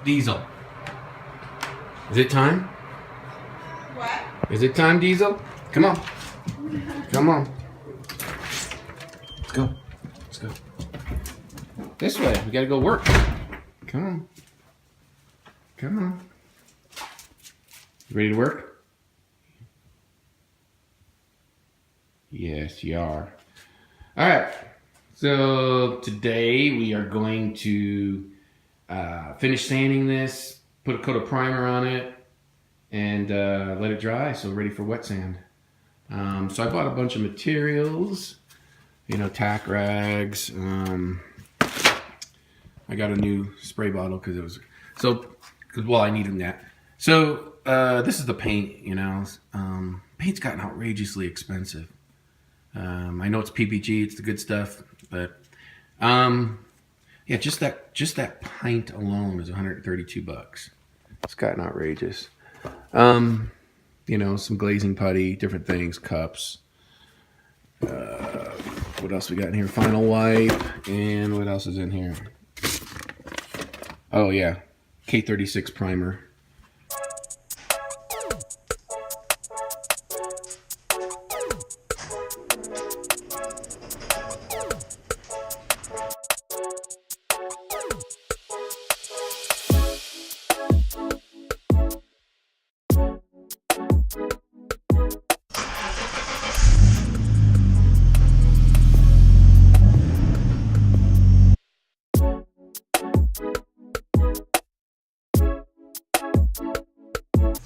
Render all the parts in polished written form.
Diesel. Is it time? What? Is it time, Diesel? Come on. Come on. Let's go. Let's go. This way. We gotta go work. Come on. Come on. You ready to work? Yes, you are. All right. So today we are going to finish sanding this, put a coat of primer on it, and let it dry. So ready for wet sand. So I bought a bunch of materials, you know, tack rags. I got a new spray bottle because it was I needed that. So this is the paint. You know, paint's gotten outrageously expensive. I know it's PPG, it's the good stuff, but yeah, just that pint alone is 132 bucks. It's gotten outrageous. You know, some glazing putty, different things, cups. What else we got in here? Final wipe, and what else is in here? Oh yeah, K36 primer.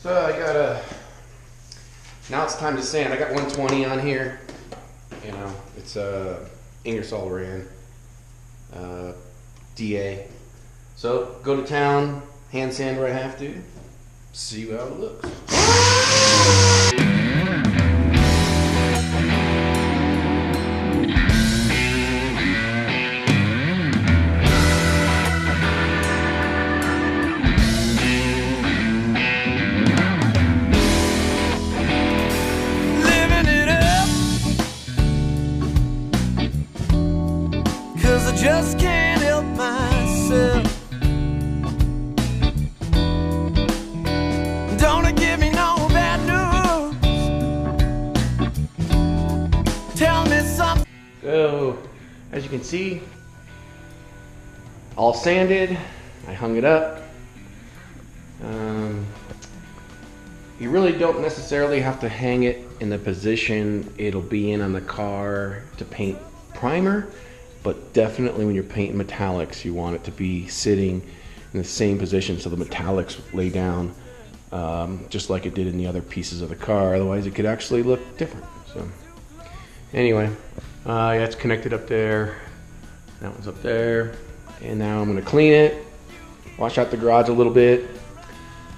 So I got now it's time to sand. I got 120 on here. You know, it's Ingersoll Rand DA. So go to town, hand sand where I have to, see how it looks. Just can't help myself. Don't give me no bad news. Tell me something. So, as you can see, all sanded. I hung it up. You really don't necessarily have to hang it in the position it'll be in on the car to paint primer. But definitely when you're painting metallics, you want it to be sitting in the same position so the metallics lay down just like it did in the other pieces of the car. Otherwise it could actually look different. So anyway, yeah, it's connected up there. That one's up there. And now I'm gonna clean it, wash out the garage a little bit,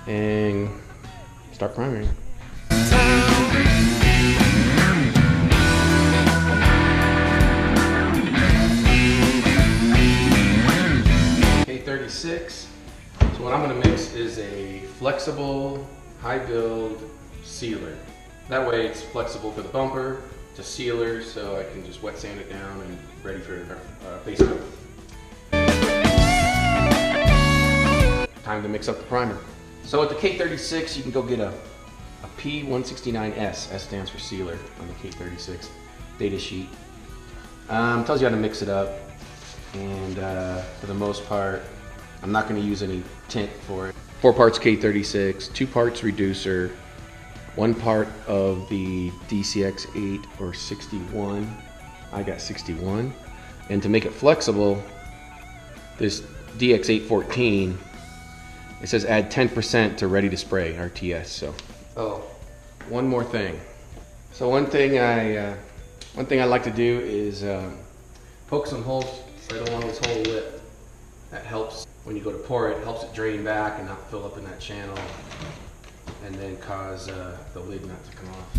and start priming. K36. So what I'm going to mix is a flexible, high build sealer. That way it's flexible for the bumper, it's a sealer, so I can just wet sand it down and ready for base coat. Time to mix up the primer. So with the K36, you can go get a P169S. S stands for sealer on the K36 data sheet. Tells you how to mix it up. And for the most part, I'm not going to use any tint for it. 4 parts K36, 2 parts reducer, 1 part of the DCX 8 or 61. I got 61. And to make it flexible, this DX814, it says add 10% to ready to spray, RTS. So, oh, one more thing. So one thing I like to do is poke some holes right along this whole lip. That helps when you go to pour it, helps it drain back and not fill up in that channel and then cause the lid not to come off.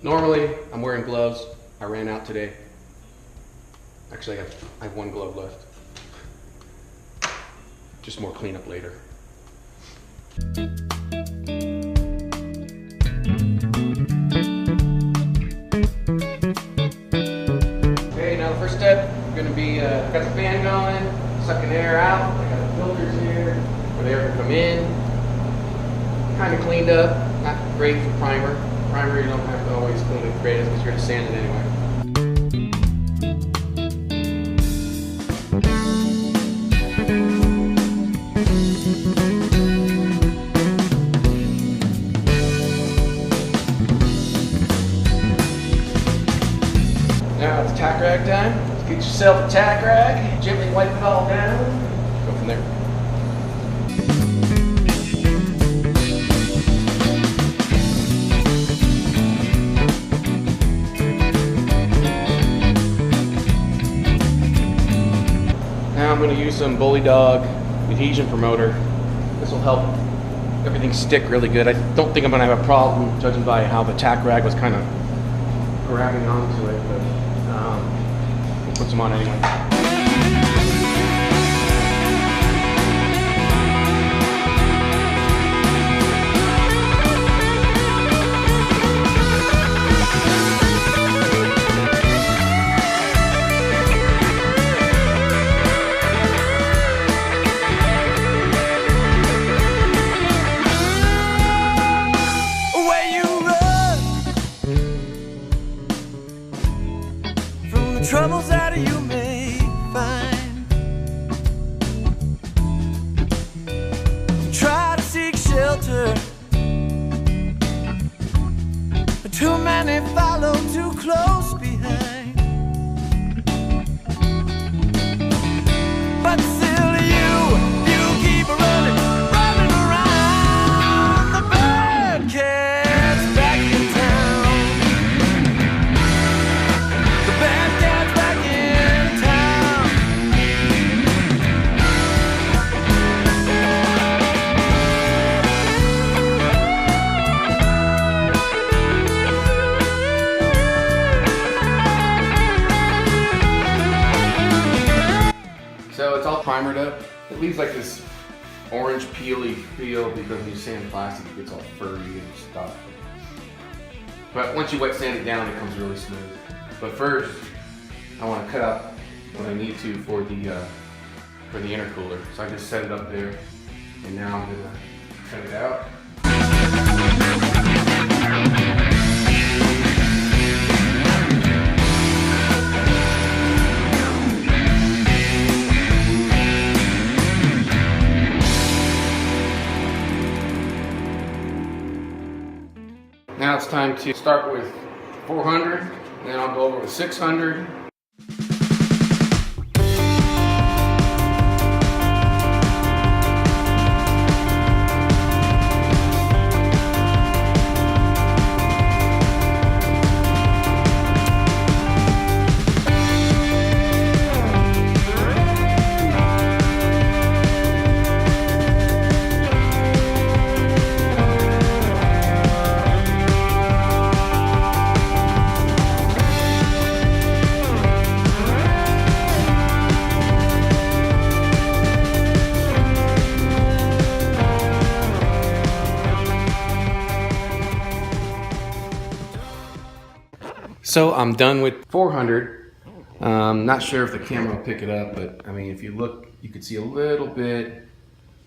Normally, I'm wearing gloves. I ran out today. Actually, I have 1 glove left. Just more cleanup later. Okay, now the first step, we're going to be I've got the fan going, sucking air out. I got the filters here where the air can come in. Kind of cleaned up, not great for primer. Primer you don't have to always clean it great because you're going to sand it anyway. Now it's tack rag time. Let's get yourself a tack rag, gently wipe it all down, go from there. Now I'm going to use some Bully Dog adhesion promoter. This will help everything stick really good. I don't think I'm going to have a problem judging by how the tack rag was kind of grabbing onto it, but we'll put some on anyway. Troubles that you may find, try to seek shelter, but too many follow too close behind. But still you keep running around. The bad cat's back in town. The bad cat's back in town. So it's all primered up. It leaves like this orange peely feel because when you sand plastic it gets all furry and stuff. But once you wet sand it down it comes really smooth. But first I want to cut out what I need to for the intercooler. So I just set it up there and now I'm going to cut it out. Now it's time to start with 400, and then I'll go over with 600. So I'm done with 400. Not sure if the camera will pick it up, but I mean, if you look, you could see a little bit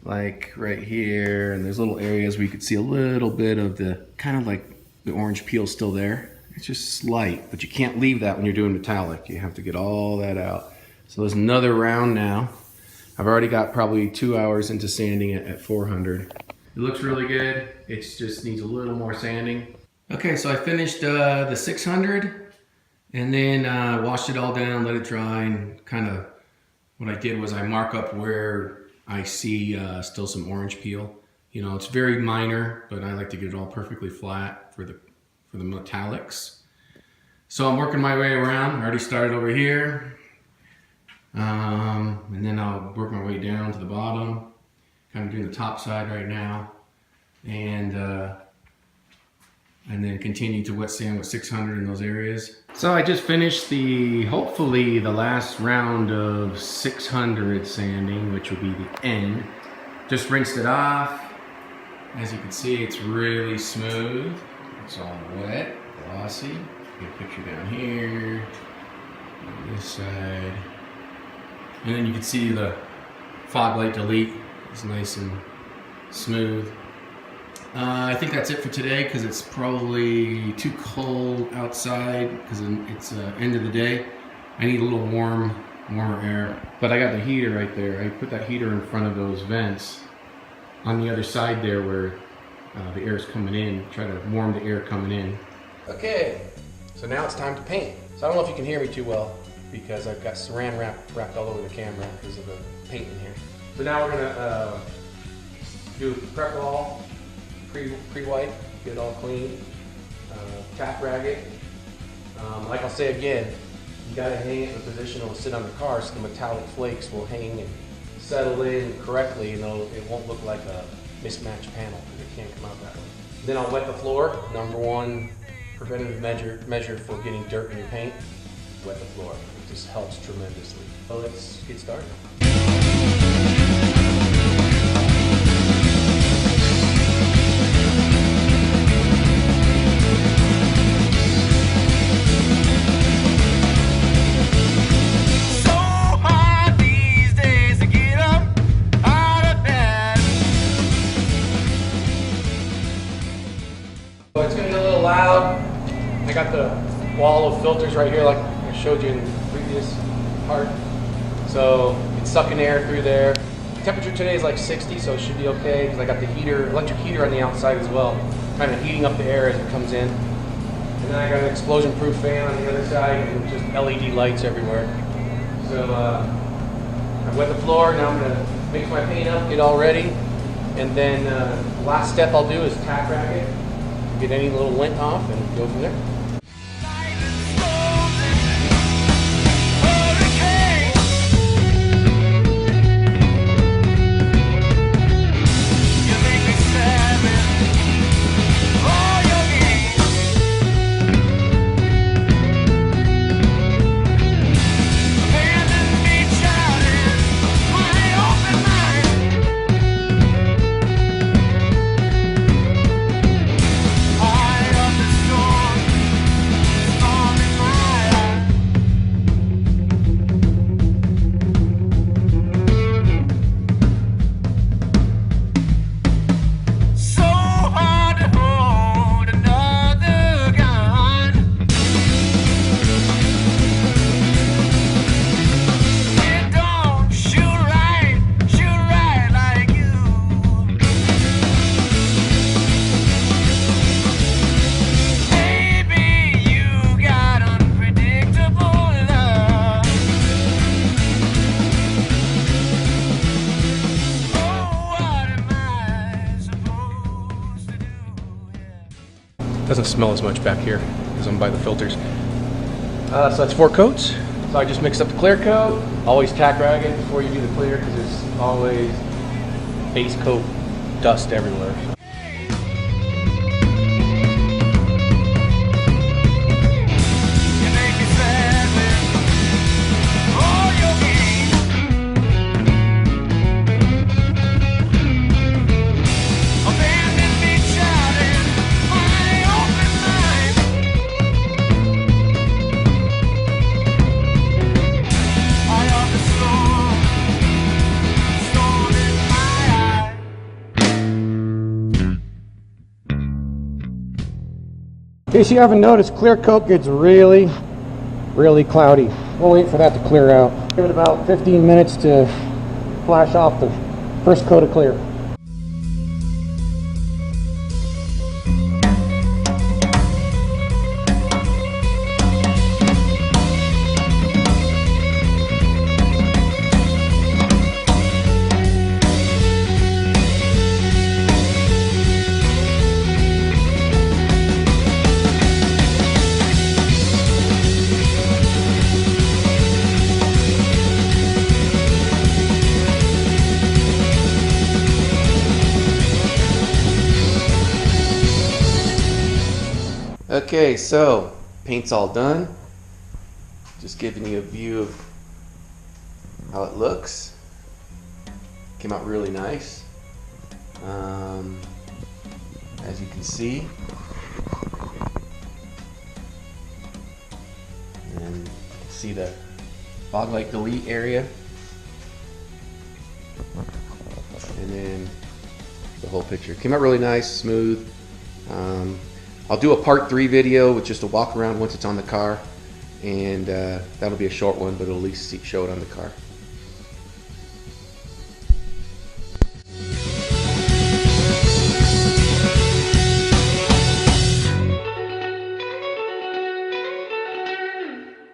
like right here, and there's little areas where you could see a little bit of the kind of like the orange peel still there. It's just slight, but you can't leave that when you're doing metallic. You have to get all that out. So there's another round now. I've already got probably 2 hours into sanding it at 400. It looks really good. It just needs a little more sanding. Okay, so I finished the 600 and then washed it all down, let it dry, and kind of what I did was I mark up where I see still some orange peel. You know, it's very minor, but I like to get it all perfectly flat for the metallics. So I'm working my way around. I already started over here. And then I'll work my way down to the bottom. Kind of doing the top side right now. And then continue to wet sand with 600 in those areas. So I just finished hopefully the last round of 600 sanding, which will be the end. Just rinsed it off. As you can see, it's really smooth. It's all wet, glossy. Get a picture down here, on this side. And then you can see the fog light delete is nice and smooth. I think that's it for today because it's probably too cold outside because it's end of the day. I need a little warmer air. But I got the heater right there. I put that heater in front of those vents on the other side there where the air is coming in. Try to warm the air coming in. Okay, so now it's time to paint. So I don't know if you can hear me too well because I've got saran wrapped all over the camera because of the paint in here. So now we're gonna do prep all, pre-wipe, get it all clean, tack rag it. Like I'll say again, you gotta hang it in a position it'll sit on the car so the metallic flakes will hang and settle in correctly and it won't look like a mismatched panel because it can't come out that way. Then I'll wet the floor. Number one preventative measure for getting dirt in your paint, wet the floor. It just helps tremendously. So let's get started. So it's going to be a little loud. I got the wall of filters right here like I showed you in the previous part. So it's sucking air through there. The temperature today is like 60, so it should be okay because I got the heater, electric heater on the outside as well, kind of heating up the air as it comes in. And then I got an explosion-proof fan on the other side and just LED lights everywhere. So I wet the floor. Now I'm going to mix my paint up, get it all ready, and then the last step I'll do is tack rag it, get any little lint off, and go from there. Doesn't smell as much back here because I'm by the filters. So that's 4 coats. So I just mixed up the clear coat. Always tack rag it before you do the clear because there's always base coat dust everywhere. In case you haven't noticed, clear coat gets really cloudy. We'll wait for that to clear out. Give it about 15 minutes to flash off the first coat of clear. Okay, so paint's all done. Just giving you a view of how it looks. Came out really nice. As you can see. And you can see the fog light delete area and then the whole picture. Came out really nice, smooth. I'll do a part 3 video with just a walk around once it's on the car, and that'll be a short one, but it'll at least show it on the car.